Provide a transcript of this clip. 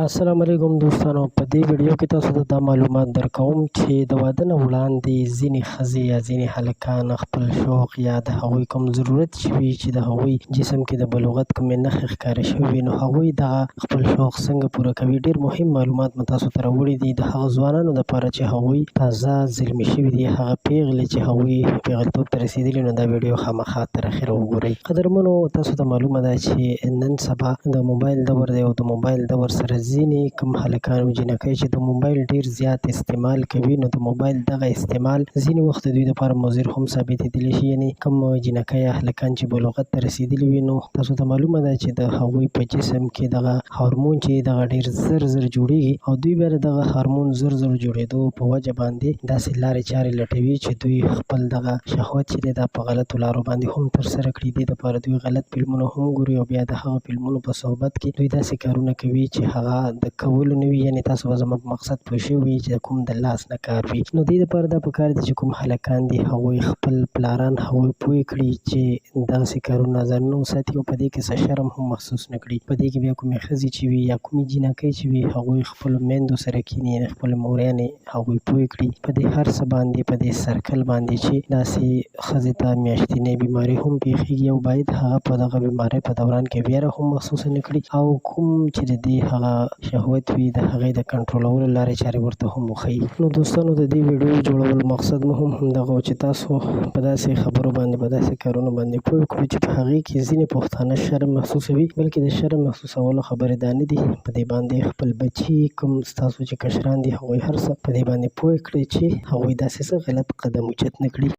السلام علیکم دوستانو، په دې ویډیو کې تاسو ته دا معلومات درکوم چې د واده نه وړاندې ځینې ښځې یا ځینې هلکان خپل شوق یا د هغوی کوم ضرورت چې وي چې د هغوی جسم کې د بلوغت کومې نښې ښکاره شوي وي، نو هغوی دغه خپل شوق څنګه پوره کوي. ډېر مهم معلومات مو تاسو ته راوړي دي د هغو ځوانانو دپاره چې هغوی تازه زلمي شوي دي، هغه پیغلې چې هغوی پیغلتوب ته رسېدلي، نو دا ویډیو خامخا تر اخره وګورئ. قدرمنو، تاسو ته معلومه ده چې نن سبا د موبایل دور دی او د موبایل دور سره ځینې کوم هلکان او جینکۍ چې د موبایل ډېر زیات استعمال کوي، نو د موبایل دغه استعمال ځینې وخت د دوی دپاره مضر هم ثابتېدلی شي. یعنې کوم جینکۍ یا هلکان چې بلوغت ته رسېدلي وي، نو تاسو ته معلومه ده چې د هغوی په جسم کې دغه هارمون چې دغه ډېر زر جوړېږي او دوی بیا د دغه هارمون زر جوړېدو په وجه باندې داسې لارې چارې لټوي چې دوی خپل دغه شهوت چې دی دا په غلطو لارو باندې هم ترسره کړي. دې دپاره دوی غلط فلمونه هم ګوري او بیا د هغه فلمونو په صحبت کې دوی داسې کارونه کوي چې هغه د کولو نه وي. یعنې تاسو به زما په مقصد پوه شوي چې کوم د لاس نه کار وي. نو دې دپاره دا پکار دي چې کوم هلکان دي هغوی خپل پلاران هغوی پوه کړي چې دغسې کارونه ځان نه وساتي او په دې کې څه شرم هم محسوس نه کړي. په دې کې بیا کومې ښځې چې وي یا کومې جینکۍ چې وي هغوی خپلو میندو سره کښېني، یعنې خپلې موریانې هغوی پوه کړي په دې هر څه باندې، په دې سرکل باندې چې داسې ښځې ته میاشتنۍ بیماري هم پېښېږي او باید هغه په دغه بیمارۍ په دوران کې ویره هم محسوسه نه کړي او کوم چې د دې هغه شهوت وي د هغې د کنټرولولو لارې چارې ورته هم وښیي. نو دوستانو، د دې ویډیو جوړولو مقصد مو هم همدغه و چې تاسو په داسې خبرو باندې په داسې کارونو باندې پوه کړو چې په هغې کې ځینې پښتانه شرم محسوسوي، بلکې د شرم محسوسولو خبرې دا نه دي. په دې باندې خپل بچي کوم ستاسو چې کشران دي هغوی هر څه په دې باندې پوه کړئ چې هغوی داسې څه غلط قدم اوچت نه کړي.